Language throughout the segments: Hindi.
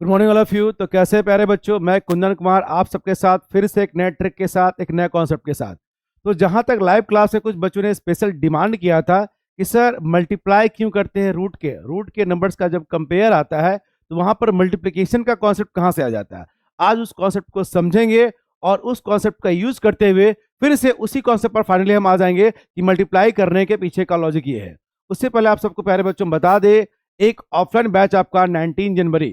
Good morning all of you. तो कैसे प्यारे बच्चों, मैं कुंदन कुमार आप सबके साथ फिर से एक नए ट्रिक के साथ, एक नए कॉन्सेप्ट के साथ। तो जहां तक लाइव क्लास में कुछ बच्चों ने स्पेशल डिमांड किया था कि सर मल्टीप्लाई क्यों करते हैं रूट के नंबर्स का जब कंपेयर आता है तो वहां पर मल्टीप्लिकेशन का कॉन्सेप्ट कहां से आ जाता है। आज उस कॉन्सेप्ट को समझेंगे और उस कॉन्सेप्ट का यूज करते हुए फिर से उसी कॉन्सेप्ट पर फाइनली हम आ जाएंगे कि मल्टीप्लाई करने के पीछे का लॉजिक ये है। उससे पहले आप सबको प्यारे बच्चों बता दे, एक ऑफलाइन बैच आपका 19 जनवरी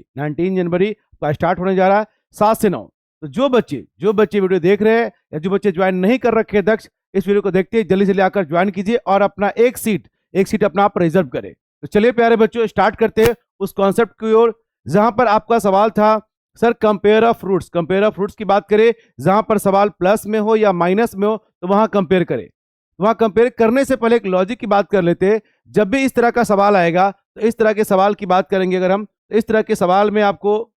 का स्टार्ट होने जा रहा है 7 से 9। तो जो बच्चे वीडियो देख रहे हैं या जो बच्चे ज्वाइन नहीं कर रखे दक्ष, इस वीडियो को देखते ही जल्दी से आकर ज्वाइन कीजिए और अपना एक सीट अपना आप रिजर्व करें। तो चलिए प्यारे बच्चों स्टार्ट करते हैं उस कॉन्सेप्ट की ओर जहां पर आपका सवाल था सर कंपेयर ऑफ रूट्स की बात करें। जहां पर सवाल प्लस में हो या माइनस में हो तो वहां कंपेयर करें। वहां कंपेयर करने से पहले एक लॉजिक की बात कर लेते हैं। जब भी इस तरह का सवाल आएगा तो इस तरह के सवाल की बात करेंगे अगर हम, तो इस तरह के सवाल में आपको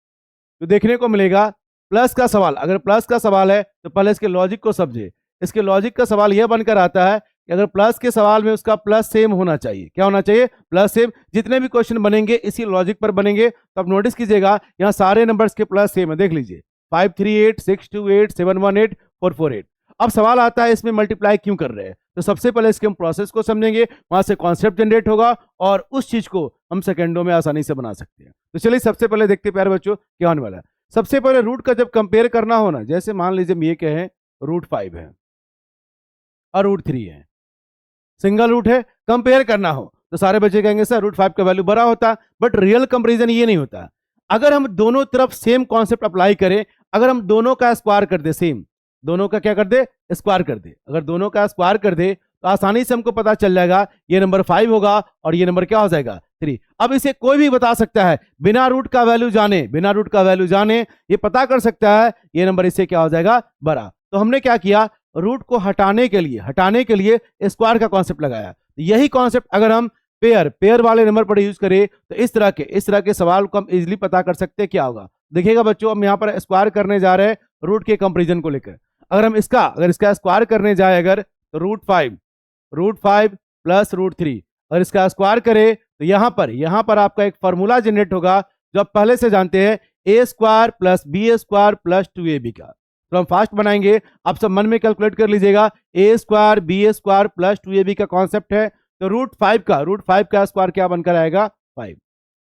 जो देखने को मिलेगा प्लस का सवाल, अगर प्लस का सवाल है तो पहले इसके लॉजिक को समझे। इसके लॉजिक का सवाल यह बनकर आता है कि अगर प्लस के सवाल में उसका प्लस सेम होना चाहिए। क्या होना चाहिए? Plus same. जितने भी क्वेश्चन बनेंगे इसी लॉजिक पर बनेंगे। तो आप नोटिस कीजिएगा यहाँ सारे नंबर्स के प्लस सेम है, देख लीजिए 538, 628, 718, 448। अब सवाल आता है इसमें मल्टीप्लाई क्यों कर रहे हैं। तो सबसे पहले इसके हम प्रोसेस को समझेंगे, वहां से कॉन्सेप्ट जनरेट होगा और उस चीज को हम सेकंडों में आसानी से बना सकते हैं। तो चलिए सबसे पहले देखते हैं प्यारे बच्चों क्या होने वाला है। सबसे पहले रूट का जब कंपेयर करना हो ना, जैसे मान लीजिए हम ये कहें √5 है और √3 है, सिंगल रूट है, कंपेयर करना हो तो सारे बच्चे कहेंगे सर √5 का वैल्यू बड़ा होता। बट रियल कंपेरिजन ये नहीं होता। अगर हम दोनों तरफ सेम कॉन्सेप्ट अप्लाई करें, अगर हम दोनों का स्क्वायर कर दे, सेम दोनों का क्या कर दे, स्क्वायर कर दे, अगर दोनों का स्क्वायर कर दे तो आसानी से हमको पता चल जाएगा ये नंबर 5 होगा और ये नंबर क्या हो जाएगा 3। अब इसे कोई भी बता सकता है बिना रूट का वैल्यू जाने ये पता कर सकता है ये नंबर इससे क्या हो जाएगा, बड़ा। तो हमने क्या किया, रूट को हटाने के लिए स्क्वायर का कॉन्सेप्ट लगाया। यही कॉन्सेप्ट अगर हम पेयर वाले नंबर पर यूज करें तो इस तरह के सवाल को हम इजीली पता कर सकते हैं क्या होगा। देखिएगा बच्चों, हम यहाँ पर स्क्वायर करने जा रहे हैं रूट के कंपेरिजन को लेकर। अगर इसका स्क्वायर करने जाए अगर तो √5 प्लस √3, अगर इसका स्क्वायर करें तो यहाँ पर आपका एक फॉर्मूला जनरेट होगा जो आप पहले से जानते हैं, a² plus b² plus 2ab का। तो हम फास्ट बनाएंगे, आप सब मन में कैलकुलेट कर लीजिएगा। a² b² प्लस 2ab का कॉन्सेप्ट है। तो √5 का स्क्वायर क्या बनकर आएगा 5,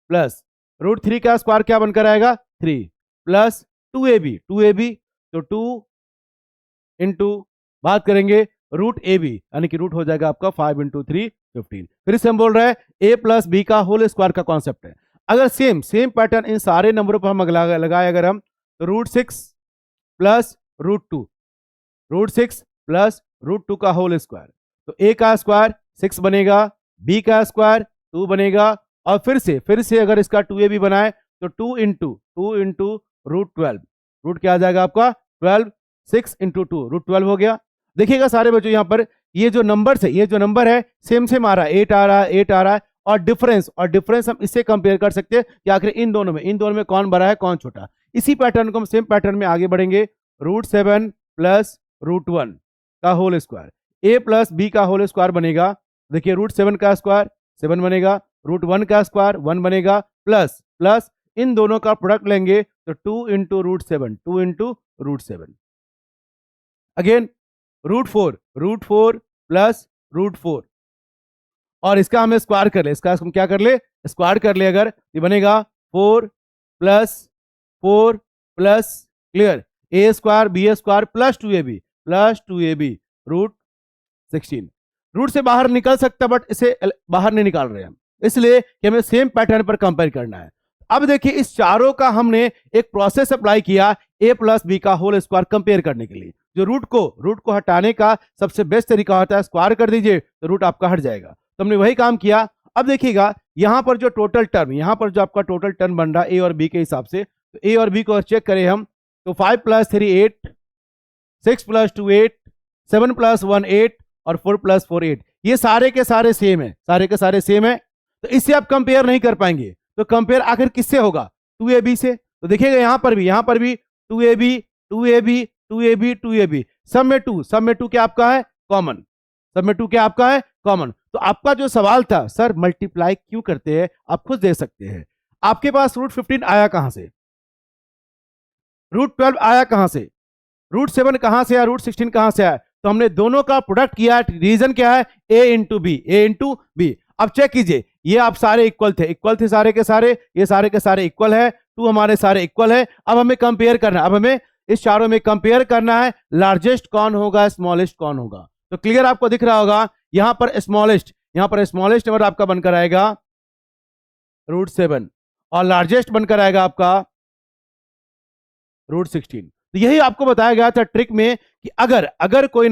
प्लस √3 का स्क्वायर क्या बनकर आएगा 3, प्लस 2ab तो 2 इंटू बात करेंगे √ab यानी कि रूट हो जाएगा आपका 5 × 3 15। फिर से हम बोल रहे हैं a प्लस बी का होल स्क्वायर का कॉन्सेप्ट है। अगर सेम पैटर्न इन सारे नंबरों पर हम लगाए अगर हम, तो √6 प्लस √2 का होल स्क्वायर, तो a का स्क्वायर 6 बनेगा, b का स्क्वायर 2 बनेगा और फिर से अगर इसका 2ab बनाए तो 2 इंटू √12, रूट क्या आ जाएगा आपका 12, 6 × 2 √12 हो गया। देखिएगा सारे बच्चों यहाँ पर ये जो नंबर है सेम आ रहा है, 8 आ रहा है और डिफरेंस हम इससे कंपेयर कर सकते हैं कि आखिर इन दोनों में कौन बड़ा है कौन छोटा। इसी पैटर्न को हम सेम पैटर्न में आगे बढ़ेंगे। √7 प्लस √1 का whole square, a plus B का होल स्क्वायर बनेगा। देखिए √7 का स्क्वायर 7 बनेगा, √1 का स्क्वायर 1 बनेगा, प्लस इन दोनों का प्रोडक्ट लेंगे तो 2 इंटू √7 अगेन √4 प्लस √4 और इसका हमें स्क्वायर कर ले, इसका हम क्या कर ले, स्क्वायर कर ले। अगर ये बनेगा 4 plus clear a² b² plus 2ab √16। Root से बाहर निकल सकता बट इसे बाहर नहीं निकाल रहे हम, इसलिए कि हमें सेम पैटर्न पर कंपेयर करना है। अब देखिए इस चारों का हमने एक प्रोसेस अप्लाई किया a प्लस बी का होल स्क्वायर कंपेयर करने के लिए। जो रूट को हटाने का सबसे बेस्ट तरीका होता है स्क्वायर कर दीजिए तो रूट आपका हट जाएगा। तो हमने वही काम किया। अब देखिएगा यहाँ पर जो आपका टोटल टर्म बन रहा है ए और बी के हिसाब से, तो ए और बी को चेक करें हम तो 5 + 3 8, 6 + 2 8, 7 + 1 8 और 4 + 4 8। ये सारे के सारे सेम है, तो इससे आप कंपेयर नहीं कर पाएंगे। तो कंपेयर आखिर किससे होगा, 2ab से। तो देखिएगा यहाँ पर भी 2ab सब में 2 क्या आपका है कॉमन, तो आपका जो सवाल था सर मल्टीप्लाई क्यों करते हैं, आप खुद देख सकते हैं। आपके पास √15 आया कहां से, रूट 12 आया कहां से, रूट 7 कहां से आया, रूट 16 कहां से आया, तो हमने दोनों का प्रोडक्ट किया। रीजन क्या है, ए इंटू बी, ए इंटू बी। अब चेक कीजिए, ये आप सारे इक्वल थे सारे के सारे, ये सारे के सारे इक्वल है, टू हमारे सारे इक्वल है। अब हमें कंपेयर करना है, अब हमें इस चारों में कंपेयर करना है, लार्जेस्ट कौन होगा, स्मॉलेस्ट कौन होगा। तो क्लियर आपको दिख रहा होगा, यहां पर स्मॉलेस्ट नंबर आपका बनकर आएगा रूट 7 और लार्जेस्ट बनकर आएगा आपका रूट 16। तो यही आपको बताया गया था ट्रिक में कि अगर कोई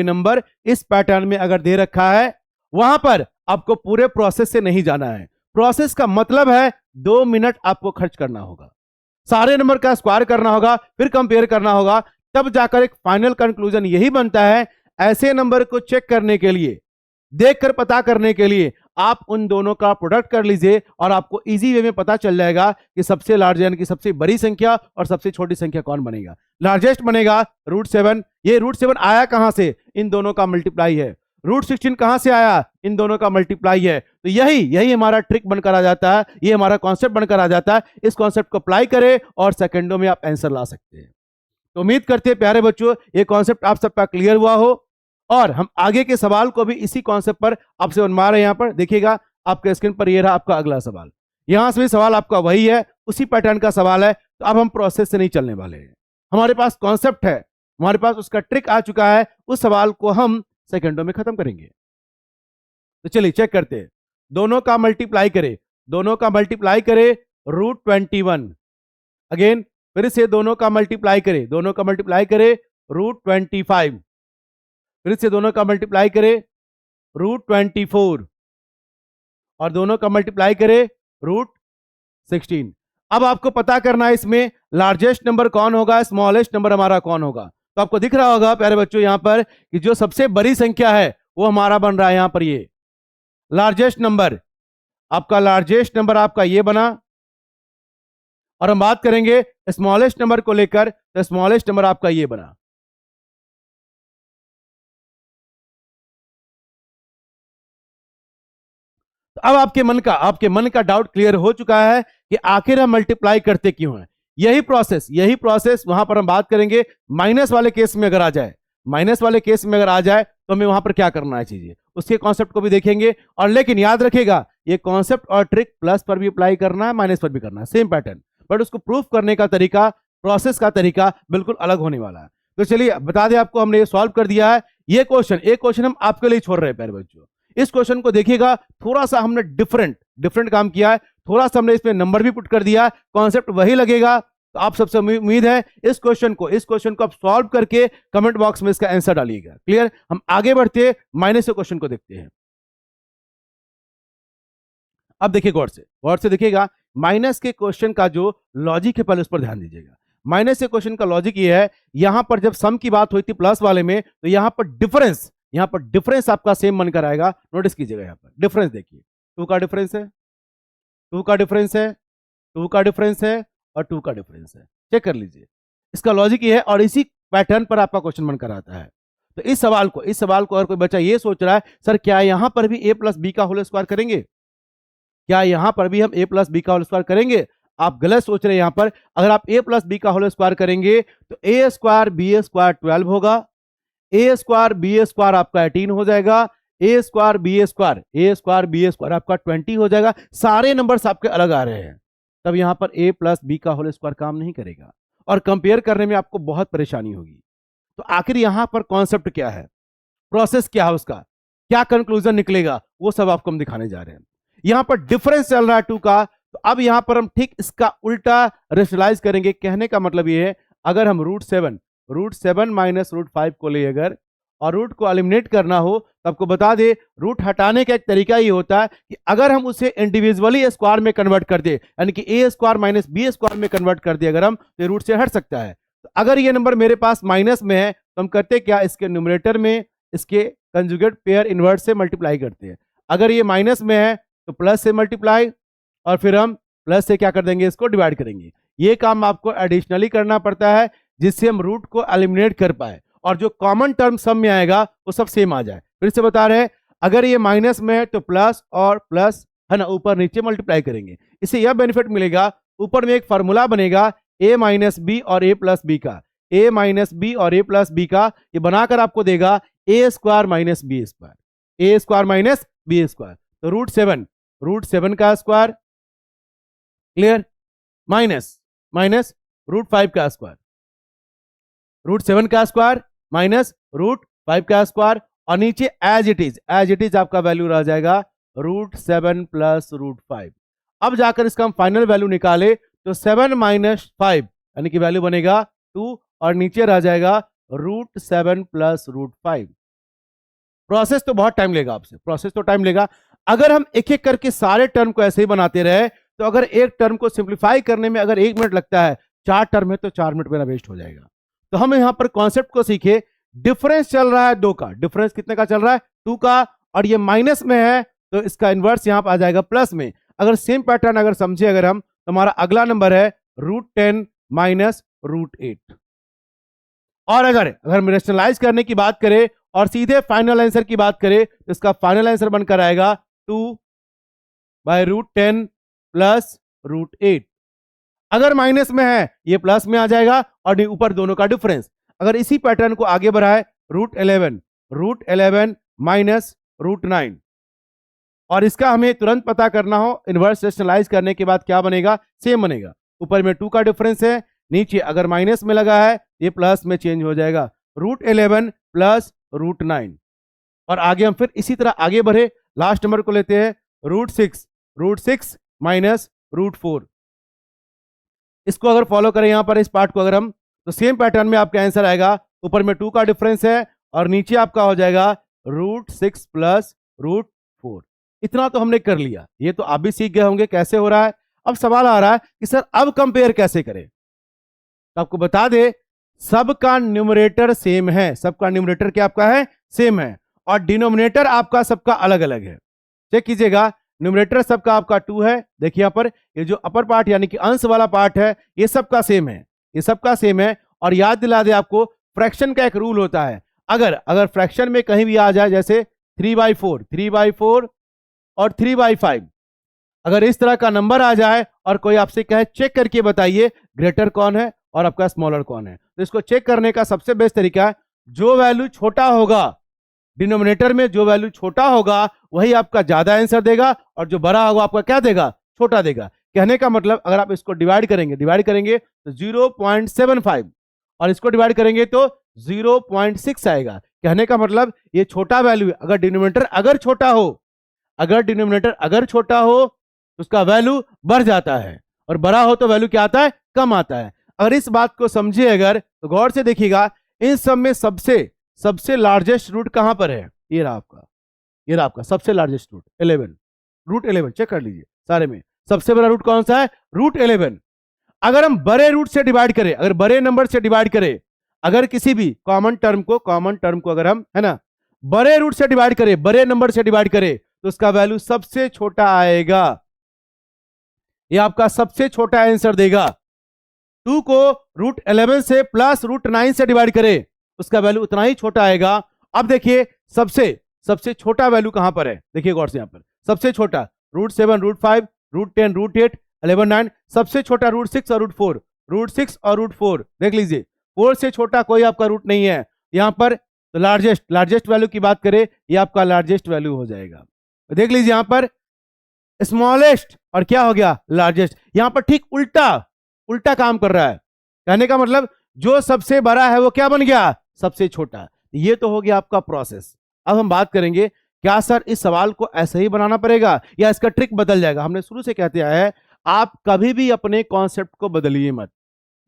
नंबर इस पैटर्न में अगर दे रखा है, वहां पर आपको पूरे प्रोसेस से नहीं जाना है। प्रोसेस का मतलब है 2 मिनट आपको खर्च करना होगा, सारे नंबर का स्क्वायर करना होगा, फिर कंपेयर करना होगा, तब जाकर एक फाइनल कंक्लूजन यही बनता है। ऐसे नंबर को चेक करने के लिए, देखकर पता करने के लिए आप उन दोनों का प्रोडक्ट कर लीजिए और आपको इजी वे में पता चल जाएगा कि सबसे लार्ज यानी कि सबसे बड़ी संख्या और सबसे छोटी संख्या कौन बनेगा। लार्जेस्ट बनेगा रूट 7। ये रूट 7 आया कहां से, इन दोनों का मल्टीप्लाई है। रूट 16 कहां से आया, इन दोनों का मल्टीप्लाई है। तो यही हमारा ट्रिक बनकर आ जाता है, ये हमारा कॉन्सेप्ट बनकर आ जाता है। इस कॉन्सेप्ट को अप्लाई करें और सेकंडों में आप आंसर ला सकते हैं। तो उम्मीद करते हैं प्यारे बच्चों ये कॉन्सेप्ट आप सबका क्लियर हुआ हो और हम आगे के सवाल को भी इसी कॉन्सेप्ट पर आपसे बनवा रहे हैं। यहां पर देखिएगा आपके स्क्रीन पर ये रहा आपका अगला सवाल, यहां से भी सवाल आपका वही है, उसी पैटर्न का सवाल है। तो अब हम प्रोसेस से नहीं चलने वाले हैं, हमारे पास कॉन्सेप्ट है, हमारे पास उसका ट्रिक आ चुका है, उस सवाल को हम सेकंडों में खत्म करेंगे। तो चलिए चेक करते हैं, दोनों का मल्टीप्लाई करें रूट 21। अगेन फिर से दोनों का मल्टीप्लाई करें रूट 25। फिर से दोनों का मल्टीप्लाई करें रूट 24 और दोनों का मल्टीप्लाई करें रूट 16। अब आपको पता करना है इसमें लार्जेस्ट नंबर कौन होगा, स्मॉलेस्ट नंबर हमारा कौन होगा। तो आपको दिख रहा होगा प्यारे बच्चों यहां पर कि जो सबसे बड़ी संख्या है वो हमारा बन रहा है यहां पर ये लार्जेस्ट नंबर। आपका ये बना और हम बात करेंगे स्मॉलेस्ट नंबर को लेकर, तो स्मॉलेस्ट नंबर आपका ये बना। तो अब आपके मन का डाउट क्लियर हो चुका है कि आखिर हम मल्टीप्लाई करते क्यों हैं। यही प्रोसेस वहां पर हम बात करेंगे माइनस वाले केस में अगर आ जाए तो हमें वहां पर क्या करना है चीजें, उसके कॉन्सेप्ट को भी देखेंगे। और लेकिन याद रखेगा ये कॉन्सेप्ट और ट्रिक प्लस पर भी अप्लाई करना है, माइनस पर भी करना है, सेम पैटर्न, बट उसको प्रूफ करने का तरीका, प्रोसेस का तरीका बिल्कुल अलग होने वाला है। तो चलिए बता दें आपको, हमने ये सॉल्व कर दिया है। ये क्वेश्चन हम आपके लिए छोड़ रहे हैं प्यारे बच्चों। इस क्वेश्चन को देखिएगा, थोड़ा सा हमने डिफरेंट काम किया है, थोड़ा सा हमने इसमें नंबर भी पुट कर दिया, कॉन्सेप्ट वही लगेगा। तो आप सबसे उम्मीद है इस क्वेश्चन को आप सॉल्व करके कमेंट बॉक्स में इसका आंसर डालिएगा। क्लियर, हम आगे बढ़ते माइनस के क्वेश्चन को देखते हैं। अब देखिए गौर से देखिएगा, माइनस के क्वेश्चन का जो लॉजिक है पहले उस पर ध्यान दीजिएगा। माइनस के क्वेश्चन का लॉजिक ये है, यहां पर जब सम की बात हुई थी प्लस वाले में, तो यहां पर डिफरेंस आपका सेम बनकर आएगा। नोटिस कीजिएगा यहां पर डिफरेंस देखिए, 2 का डिफरेंस है, 2 का डिफरेंस है, 2 का डिफरेंस है और 2 का डिफरेंस है। चेक कर लीजिए, इसका लॉजिक ये है और इसी पैटर्न पर आपका क्वेश्चन बनकर आता है। तो इस सवाल को अगर कोई बच्चा ये सोच रहा है सर क्या यहां पर भी a प्लस बी का होल स्क्वायर करेंगे, क्या यहां पर भी हम a प्लस बी का होल स्क्वायर करेंगे, आप गलत सोच रहे हैं। यहां पर अगर आप a प्लस बी का होल स्क्वायर करेंगे तो a स्क्वायर बी स्क्वायर 12 होगा, a स्क्वायर बी स्क्वायर आपका 18 हो जाएगा, a स्क्वायर बी स्क्वायर आपका 20 हो जाएगा। सारे नंबर्स आपके अलग आ रहे हैं, तब यहां पर a प्लस बी का होल स्क्वायर काम नहीं करेगा और कंपेयर करने में आपको बहुत परेशानी होगी। तो आखिर यहां पर कॉन्सेप्ट क्या है, प्रोसेस क्या है, उसका क्या कंक्लूजन निकलेगा, वो सब आपको हम दिखाने जा रहे हैं। यहां पर डिफरेंस चल रहा है 2 का, तो अब यहां पर हम ठीक इसका उल्टा रेशनलाइज करेंगे। कहने का मतलब ये है, अगर हम रूट 7 माइनस रूट 5 को ले अगर और रूट को एलिमिनेट करना हो, तो आपको बता दे रूट हटाने का एक तरीका ये होता है कि अगर हम उसे इंडिविजुअली स्क्वायर में कन्वर्ट कर दे, यानी कि ए स्क्वायर माइनस बी स्क्वायर में कन्वर्ट कर दे अगर हम, तो रूट से हट सकता है। तो अगर ये नंबर मेरे पास माइनस में है तो हम करते क्या, इसके न्यूमरेटर में इसके कंजुगेट पेयर इनवर्स से मल्टीप्लाई करते हैं। अगर ये माइनस में है तो प्लस से मल्टीप्लाई और फिर हम प्लस से क्या कर देंगे, इसको डिवाइड करेंगे। ये काम आपको एडिशनली करना पड़ता है जिससे हम रूट को एलिमिनेट कर पाए और जो कॉमन टर्म सम में आएगा वो सब सेम आ जाए। फिर से बता रहे हैं, अगर ये माइनस में है तो प्लस और प्लस है ना, ऊपर नीचे मल्टीप्लाई करेंगे। इससे यह बेनिफिट मिलेगा, ऊपर में एक फार्मूला बनेगा ए माइनस बी और ए प्लस बी का, ए माइनस बी और ए प्लस बी का, ये बनाकर आपको देगा A square minus B square, A square minus B square. तो रूट सेवन का square, clear, minus minus root 5 का स्क्वायर, रूट 7 का स्क्वायर माइनस रूट 5 का स्क्वायर, और नीचे एज इट इज आपका वैल्यू रह जाएगा रूट 7 प्लस रूट 5। अब जाकर इसका हम फाइनल वैल्यू निकाले तो 7 माइनस 5 यानी कि वैल्यू बनेगा 2, और नीचे रह जाएगा रूट 7 प्लस रूट 5। प्रोसेस तो बहुत टाइम लेगा आपसे, प्रोसेस तो टाइम लेगा। अगर हम एक एक करके सारे टर्म को ऐसे ही बनाते रहे तो अगर एक टर्म को सिंप्लीफाई करने में अगर 1 मिनट लगता है, 4 टर्म है तो 4 मिनट मेरा वेस्ट हो जाएगा। तो हम यहां पर कॉन्सेप्ट को सीखे, डिफरेंस चल रहा है 2 का, डिफरेंस कितने का चल रहा है 2 का, और ये माइनस में है तो इसका इनवर्स यहां पर आ जाएगा प्लस में। अगर सेम पैटर्न अगर समझे अगर हम, तो हमारा अगला नंबर है रूट 10 माइनस रूट 8। और अगर हम रेशनलाइज करने की बात करें और सीधे फाइनल आंसर की बात करें तो इसका फाइनल आंसर बनकर आएगा 2 बाय रूट 10 प्लस रूट 8। अगर माइनस में है ये प्लस में आ जाएगा और ऊपर दोनों का डिफरेंस। अगर इसी पैटर्न को आगे बढ़ाए रूट 11 माइनस रूट 9, और इसका हमें तुरंत पता करना हो इनवर्स रेशनलाइज करने के बाद क्या बनेगा, सेम बनेगा। ऊपर में 2 का डिफरेंस है, नीचे अगर माइनस में लगा है ये प्लस में चेंज हो जाएगा, रूट 11 प्लस रूट 9। और आगे हम फिर इसी तरह आगे बढ़े, लास्ट नंबर को लेते हैं रूट 6 माइनस रूट 4। इसको अगर फॉलो करें यहां पर इस पार्ट को अगर हम, तो सेम पैटर्न में आपका आंसर आएगा, ऊपर में 2 का डिफरेंस है और नीचे आपका हो जाएगा रूट 6 प्लस रूट 4। इतना तो हमने कर लिया, ये तो आप भी सीख गए होंगे कैसे हो रहा है। अब सवाल आ रहा है कि सर अब कंपेयर कैसे करें। तो आपको बता दे, सबका न्यूमरेटर सेम है, सबका न्यूमरेटर क्या आपका है, सेम है, और डिनोमिनेटर आपका सबका अलग अलग है। चेक कीजिएगा, न्यूमरेटर सबका आपका 2 है, देखिए यहां पर ये जो अपर पार्ट यानी कि अंश वाला पार्ट है ये सबका सेम है, ये सबका सेम है। और याद दिला दे आपको, फ्रैक्शन का एक रूल होता है, अगर फ्रैक्शन में कहीं भी आ जाए जैसे 3/4 और 3/5, अगर इस तरह का नंबर आ जाए और कोई आपसे कहे चेक करके बताइए ग्रेटर कौन है और आपका स्मॉलर कौन है, तो इसको चेक करने का सबसे बेस्ट तरीका है, जो वैल्यू छोटा होगा डिनोमिनेटर में, जो वैल्यू छोटा होगा वही आपका ज्यादा आंसर देगा, और जो बड़ा होगा आपका क्या देगा, छोटा देगा। कहने का मतलब अगर आप इसको डिवाइड करेंगे तो 0.75 और इसको डिवाइड करेंगे तो 0.6 आएगा। कहने का मतलब ये छोटा वैल्यू, अगर डिनोमिनेटर अगर छोटा हो तो उसका वैल्यू बढ़ जाता है, और बड़ा हो तो वैल्यू क्या आता है, कम आता है। अगर इस बात को समझिए अगर, तो गौर से देखिएगा, इन सब में सबसे लार्जेस्ट रूट कहां पर है, ये रहा आपका सबसे लार्जेस्ट रूट 11, रूट 11 चेक कर लीजिए, सारे में सबसे बड़ा रूट कौन सा है, रूट 11। अगर हम बड़े रूट से डिवाइड करें, अगर बड़े नंबर से डिवाइड करें, अगर किसी भी कॉमन टर्म को अगर हम, है ना, बड़े रूट से डिवाइड करें, बड़े नंबर से डिवाइड करें, तो उसका वैल्यू सबसे छोटा आएगा, ये आपका सबसे छोटा आंसर देगा। 2 को रूट 11 से प्लस रूट 9 से डिवाइड करें, उसका वैल्यू उतना ही छोटा आएगा। अब देखिए सबसे छोटा वैल्यू कहां पर है, देखिए गौर से, यहां पर सबसे छोटा रूट 7, रूट 5, रूट 10, रूट 8, 11, 9, सबसे छोटा रूट 6 और रूट 4, देख लीजिए 4 से छोटा कोई आपका रूट नहीं है। यहां पर तो लार्जेस्ट वैल्यू की बात करें, ये आपका लार्जेस्ट वैल्यू हो जाएगा। देख लीजिए यहां पर स्मॉलेस्ट और क्या हो गया, लार्जेस्ट। यहां पर ठीक उल्टा काम कर रहा है, कहने का मतलब जो सबसे बड़ा है वो क्या बन गया, सबसे छोटा। ये तो हो गया आपका प्रोसेस। अब हम बात करेंगे, क्या सर इस सवाल को ऐसे ही बनाना पड़ेगा या इसका ट्रिक बदल जाएगा। हमने शुरू से कहते आया है, आप कभी भी अपने कॉन्सेप्ट को बदलिए मत।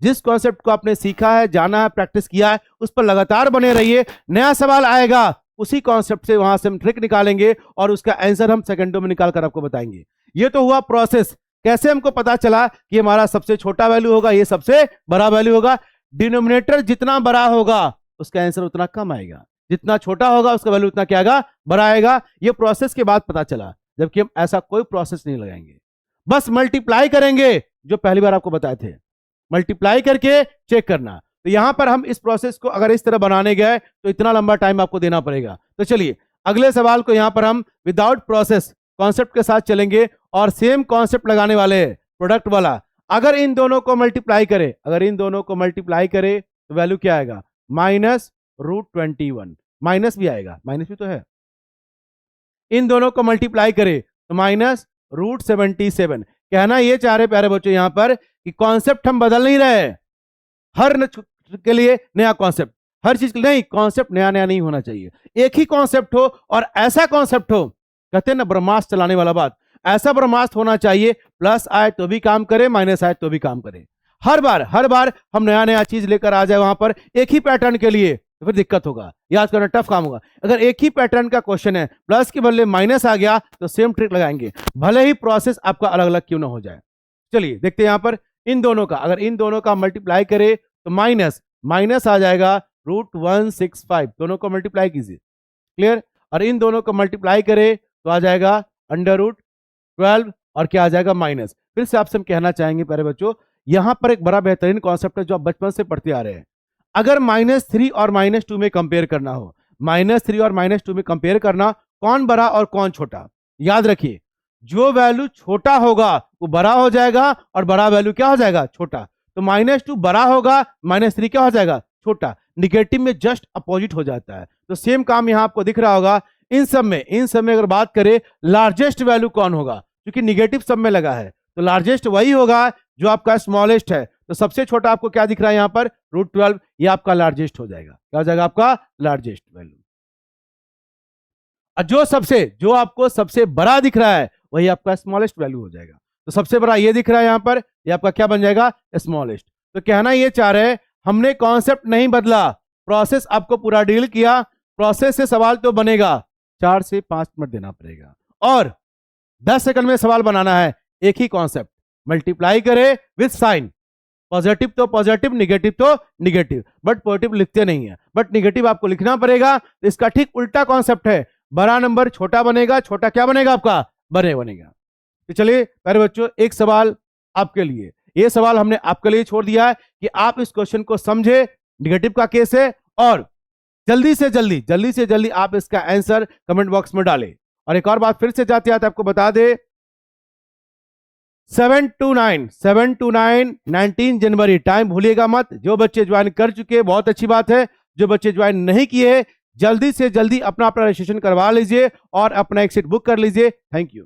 जिस कॉन्सेप्ट को आपने सीखा है, जाना है, प्रैक्टिस किया है, उस पर लगातार बने रहिए। नया सवाल आएगा, उसी कॉन्सेप्ट से वहां से हम ट्रिक निकालेंगे और उसका आंसर हम सेकंडों में निकाल कर आपको बताएंगे। ये तो हुआ प्रोसेस। कैसे हमको पता चला कि हमारा सबसे छोटा वैल्यू होगा, ये सबसे बड़ा वैल्यू होगा। डिनोमिनेटर जितना बड़ा होगा उसका आंसर उतना कम आएगा, जितना छोटा होगा उसका वैल्यू उतना क्या आएगा, बड़ा आएगा। ये प्रोसेस के बाद पता चला, जबकि हम ऐसा कोई प्रोसेस नहीं लगाएंगे, बस मल्टीप्लाई करेंगे, जो पहली बार आपको बताए थे, मल्टीप्लाई करके चेक करना। तो यहां पर हम इस प्रोसेस को अगर इस तरह बनाने गए तो इतना लंबा टाइम आपको देना पड़ेगा। तो चलिए अगले सवाल को यहां पर हम विदाउट प्रोसेस कॉन्सेप्ट के साथ चलेंगे और सेम कॉन्सेप्ट लगाने वाले हैं, प्रोडक्ट वाला। अगर इन दोनों को मल्टीप्लाई करे, अगर इन दोनों को मल्टीप्लाई करे तो वैल्यू क्या आएगा, -√21, माइनस भी आएगा, माइनस भी तो है। इन दोनों को मल्टीप्लाई करे तो -√77। कहना ये चाह रहे प्यारे बच्चों यहां पर कि कॉन्सेप्ट हम बदल नहीं रहे, हर के लिए नया कॉन्सेप्ट, हर चीज के लिए नहीं, कॉन्सेप्ट नया नया नहीं होना चाहिए, एक ही कॉन्सेप्ट हो और ऐसा कॉन्सेप्ट हो, कहते हैं ना ब्रह्मास्त्र चलाने वाला बात, ऐसा ब्रह्मास्त्र होना चाहिए, प्लस आए तो भी काम करे, माइनस आए तो भी काम करे। हर बार हम नया नया चीज लेकर आ जाए वहां पर एक ही पैटर्न के लिए, तो फिर दिक्कत होगा, याद करना टफ काम होगा। अगर एक ही पैटर्न का क्वेश्चन है, प्लस के बदले माइनस आ गया तो सेम ट्रिक लगाएंगे, भले ही प्रोसेस आपका अलग अलग क्यों ना हो जाए। चलिए देखते हैं यहां पर इन दोनों का, अगर इन दोनों का मल्टीप्लाई करे तो माइनस आ जाएगा √165, दोनों को मल्टीप्लाई कीजिए, क्लियर। और इन दोनों को मल्टीप्लाई करे तो आ जाएगा √12 और क्या आ जाएगा माइनस। फिर से आपसे हम कहना चाहेंगे प्यारे बच्चों, यहां पर एक बड़ा बेहतरीन कॉन्सेप्ट है जो आप बचपन से पढ़ते आ रहे हैं। अगर -3 और -2 में कंपेयर करना हो, -3 और -2 में कंपेयर करना, कौन बड़ा और कौन छोटा, याद रखिए जो वैल्यू छोटा होगा वो बड़ा हो जाएगा और बड़ा वैल्यू क्या हो जाएगा, छोटा। तो -2 बड़ा होगा, -3 क्या हो जाएगा, छोटा। निगेटिव में जस्ट अपोजिट हो जाता है। तो सेम काम यहां आपको दिख रहा होगा। इन सब में अगर बात करें लार्जेस्ट वैल्यू कौन होगा, क्योंकि निगेटिव सब में लगा है, तो लार्जेस्ट वही होगा जो आपका स्मॉलेस्ट है। तो सबसे छोटा आपको क्या दिख रहा है यहां पर, √12, ये आपका लार्जेस्ट हो जाएगा, क्या हो जाएगा आपका लार्जेस्ट वैल्यू। जो आपको सबसे बड़ा दिख रहा है वही आपका स्मॉलेस्ट वैल्यू हो जाएगा। तो सबसे बड़ा ये दिख रहा है यहां पर, ये आपका क्या बन जाएगा, स्मॉलेस्ट। तो कहना ये चाह रहे हैं हमने कॉन्सेप्ट नहीं बदला, प्रोसेस आपको पूरा डील किया, प्रोसेस से सवाल तो बनेगा, 4 से 5 मिनट देना पड़ेगा और 10 सेकंड में सवाल बनाना है। एक ही कॉन्सेप्ट, मल्टीप्लाई करे विथ साइन, पॉजिटिव तो पॉजिटिव, निगेटिव तो निगेटिव, बट पॉजिटिव लिखते नहीं है, बट निगेटिव आपको लिखना पड़ेगा। तो इसका ठीक उल्टा कॉन्सेप्ट है, बड़ा नंबर छोटा बनेगा, छोटा क्या बनेगा आपका, बड़े बनेगा। तो चलिए प्यारे बच्चों, एक सवाल आपके लिए, ये सवाल हमने आपके लिए छोड़ दिया है कि आप इस क्वेश्चन को समझे, निगेटिव का केस है, और जल्दी से जल्दी आप इसका आंसर कमेंट बॉक्स में डालें। और एक और बात फिर से जाते आते आपको बता दे, 7 to 9 19 जनवरी, टाइम भूलिएगा मत। जो बच्चे ज्वाइन कर चुके बहुत अच्छी बात है, जो बच्चे ज्वाइन नहीं किए जल्दी से जल्दी अपना रजिस्ट्रेशन करवा लीजिए और अपना एक सीट बुक कर लीजिए। Thank you.